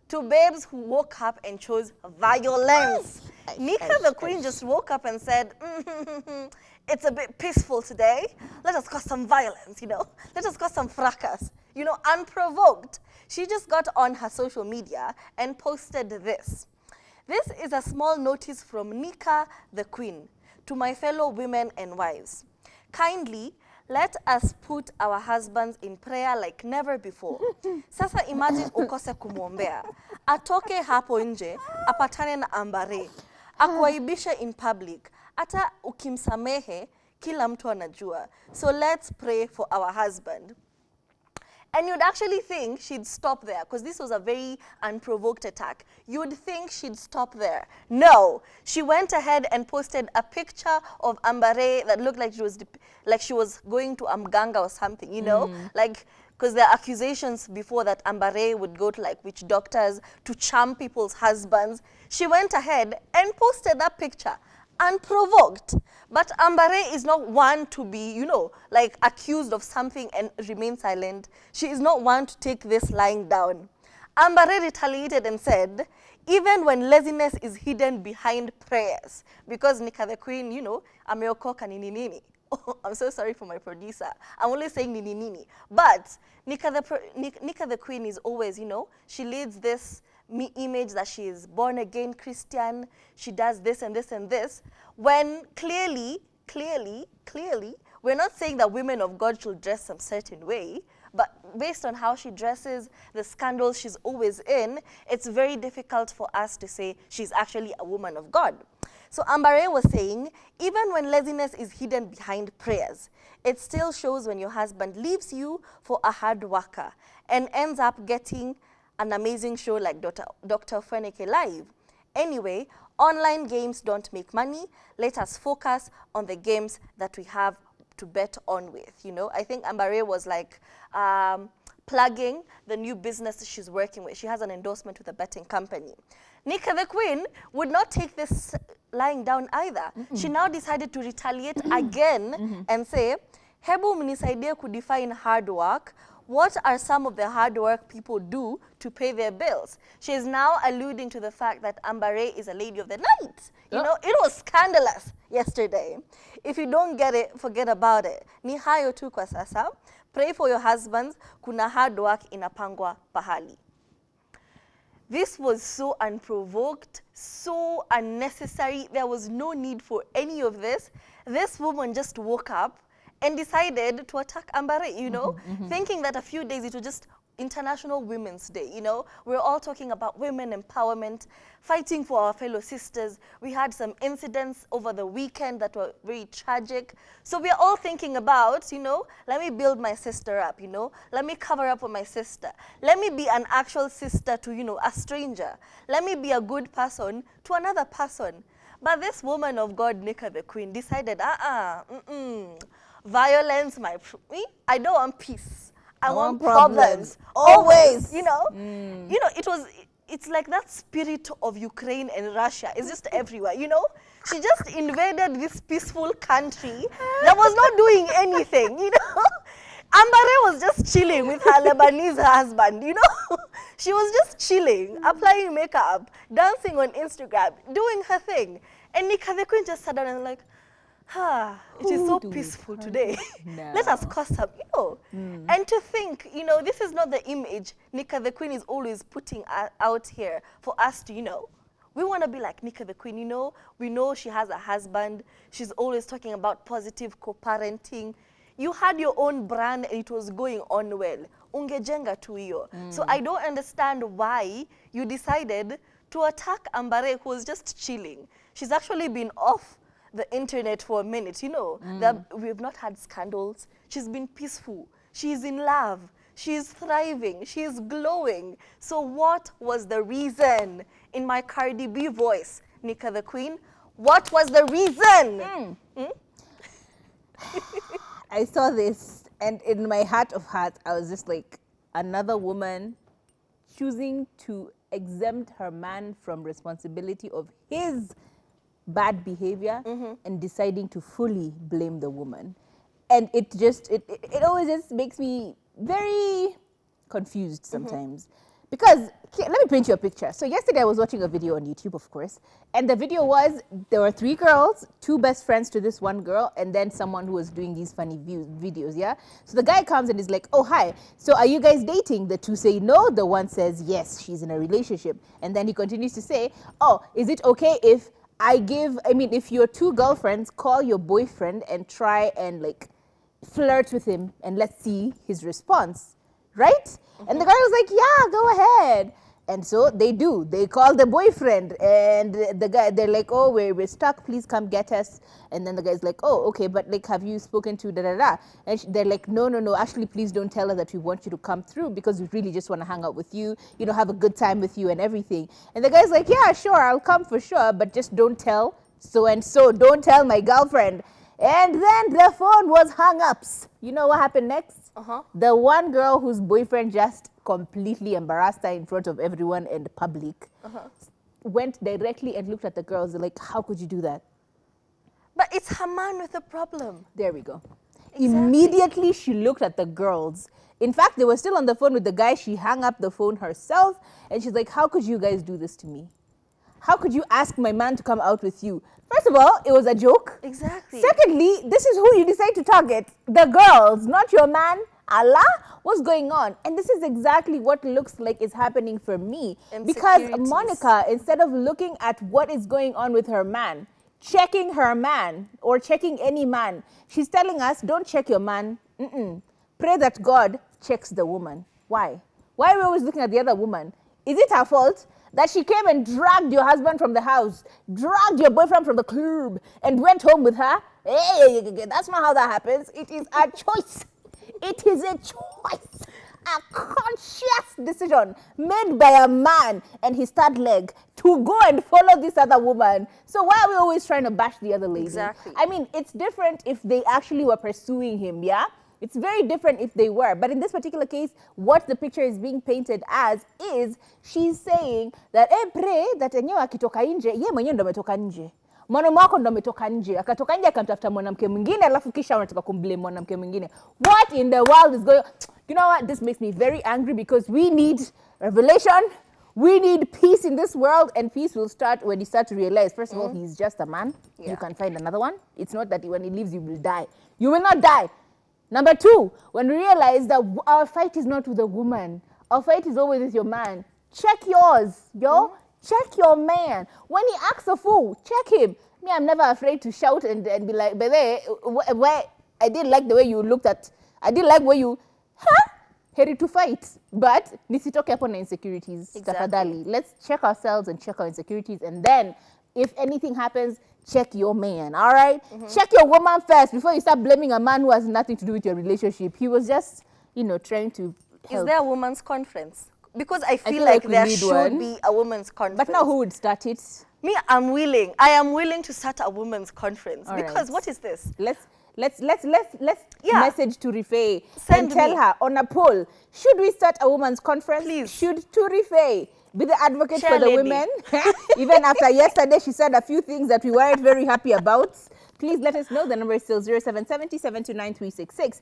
to babes who woke up and chose violence. Nicah the Queen just woke up and said, it's a bit peaceful today. Let us cause some violence, you know. Let us cause some fracas, you know, unprovoked. She just got on her social media and posted this. This is a small notice from Nicah the Queen to my fellow women and wives. Kindly, let us put our husbands in prayer like never before. Sasa imagine ukose kumwombea. Atoke hapo nje, apatane na ambare. Akuaibishe in public. Ata ukimsamehe, kila mtu anajua. So let's pray for our husband. And you'd actually think she'd stop there, because this was a very unprovoked attack. You'd think she'd stop there. No, she went ahead and posted a picture of Ambare that looked like she was going to Mganga or something, you know? Like, because there are accusations before that Ambare would go to like witch doctors to charm people's husbands. She went ahead and posted that picture. Unprovoked. But Ambare is not one to be, you know, like accused of something and remain silent. She is not one to take this lying down. Ambare retaliated and said, even when laziness is hidden behind prayers, because Nicah the Queen, you know, ameokoka nini nini. Oh, I'm so sorry for my producer. I'm only saying nini nini. But Nicah the Queen is always, you know, she leads this image that she is born again Christian, she does this and this and this, when clearly, we're not saying that women of God should dress some certain way, but based on how she dresses, the scandals she's always in, it's very difficult for us to say she's actually a woman of God. So Ambare was saying, even when laziness is hidden behind prayers, it still shows when your husband leaves you for a hard worker and ends up getting an amazing show like Dr. Feneke Live. Anyway, online games don't make money. Let us focus on the games that we have to bet on with, you know. I think Ambare was like plugging the new business she's working with. She has an endorsement with a betting company. Nicah the Queen would not take this lying down either. She now decided to retaliate again and say, hebu mnisaidie kudefine hard work. What are some of the hard work people do to pay their bills? She is now alluding to the fact that Ambare is a lady of the night. You know, it was scandalous yesterday. If you don't get it, forget about it. Ni hayo tu kwa sasa. Pray for your husbands. Kuna hard work inapangwa pahali. This was so unprovoked, so unnecessary. There was no need for any of this. This woman just woke up and decided to attack Ambare, you know, thinking that a few days it was just International Women's Day, you know. We're all talking about women empowerment, fighting for our fellow sisters. We had some incidents over the weekend that were very tragic. So we're all thinking about, you know, let me build my sister up, you know. Let me cover up for my sister. Let me be an actual sister to, you know, a stranger. Let me be a good person to another person. But this woman of God, Nicah the Queen, decided, violence, I don't want peace. I want problems. Always, you know. You know, it's like that spirit of Ukraine and Russia. It's just everywhere, you know. She just invaded this peaceful country that was not doing anything, you know. Ambare was just chilling with her Lebanese husband, you know. She was just chilling, applying makeup, dancing on Instagram, doing her thing. And Nicah the Queen just sat down and like, it is so peaceful today. Let us cause some, you know. And to think, you know, this is not the image Nicah the Queen is always putting out here for us to, you know. We want to be like Nicah the Queen, you know. We know she has a husband. She's always talking about positive co-parenting. You had your own brand and it was going on well. Ungejenga tu hiyo. So I don't understand why you decided to attack Ambare, who was just chilling. She's actually been off the internet for a minute, you know, that we have not had scandals. She's been peaceful. She's in love. She's thriving. She's glowing. So what was the reason? In my Cardi B voice, Nicah the Queen, what was the reason? I saw this and in my heart of hearts, I was just like, another woman choosing to exempt her man from responsibility of his bad behavior and deciding to fully blame the woman. And it always just makes me very confused sometimes. Because let me paint you a picture. So yesterday I was watching a video on YouTube, of course, and the video was there were 3 girls, 2 best friends to this one girl, and then someone who was doing these funny videos, yeah? So the guy comes and is like, oh, hi, so are you guys dating? The 2 say no, the one says yes, she's in a relationship. And then he continues to say, oh, is it okay if if your 2 girlfriends call your boyfriend and try and like flirt with him and let's see his response, right? And the guy was like, yeah, go ahead. And so they do. They call the boyfriend and the guy, they're like, oh, we're stuck. Please come get us. And then the guy's like, oh, okay, but like, have you spoken to da-da-da? And they're like, no, actually, please don't tell her that we want you to come through because we really just want to hang out with you, have a good time with you and everything. And the guy's like, yeah, sure, I'll come for sure, but just don't tell so-and-so. Don't tell my girlfriend. And then the phone was hung up. You know what happened next? The one girl whose boyfriend just completely embarrassed her in front of everyone in the public went directly and looked at the girls like, how could you do that? But it's her man with a problem. There we go. Exactly. Immediately she looked at the girls. In fact, they were still on the phone with the guy. She hung up the phone herself and she's like, how could you guys do this to me? How could you ask my man to come out with you? First of all, it was a joke. Exactly. Secondly, this is who you decide to target. The girls, not your man. Allah, what's going on? And this is exactly what looks like is happening for me. Because Monica, instead of looking at what is going on with her man, checking her man or checking any man, she's telling us, don't check your man. Pray that God checks the woman. Why? Why are we always looking at the other woman? Is it her fault that she came and dragged your husband from the house, dragged your boyfriend from the club, and went home with her? Hey, that's not how that happens. It is a choice. It is a choice, a conscious decision made by a man and his third leg to go and follow this other woman. So why are we always trying to bash the other lady? Exactly. I mean, it's different if they actually were pursuing him, yeah? It's very different if they were. But in this particular case, what the picture is being painted as is she's saying that, pray that enyewe akitoka nje, ye mwenyewe ndo ametoka nje. Mwanaume wako ndo ametoka nje. Akatoka nje akamtafuta mwanamke mwingine alafu kisha unataka kumblame mwanamke mwingine. What in the world is going on? You know what? This makes me very angry because we need revelation. We need peace in this world, and peace will start when you start to realize, first of all, he's just a man. Yeah. You can find another one. It's not that when he leaves, you will die. You will not die. Number 2, when we realize that our fight is not with a woman, our fight is always with your man. Check yours, yo. Check your man. When he acts a fool, check him. Me, I'm never afraid to shout and be like, baby, I didn't like the way you looked at, I didn't like where you, ready to fight. But nisitoke hapo na insecurities. Tafadhali. Let's check ourselves and check our insecurities, and then if anything happens, check your man, all right? Check your woman first before you start blaming a man who has nothing to do with your relationship. He was just, trying to help. Is there a women's conference? Because I feel like there should be a women's conference. But now who would start it? Me, I'm willing. I am willing to start a women's conference. All because what is this? Let's message to Rife and tell her on a poll, should we start a women's conference? Please. Should Rife be the advocate for the women? Even after yesterday, she said a few things that we weren't very happy about. Please let us know. The number is still 0770-729-366.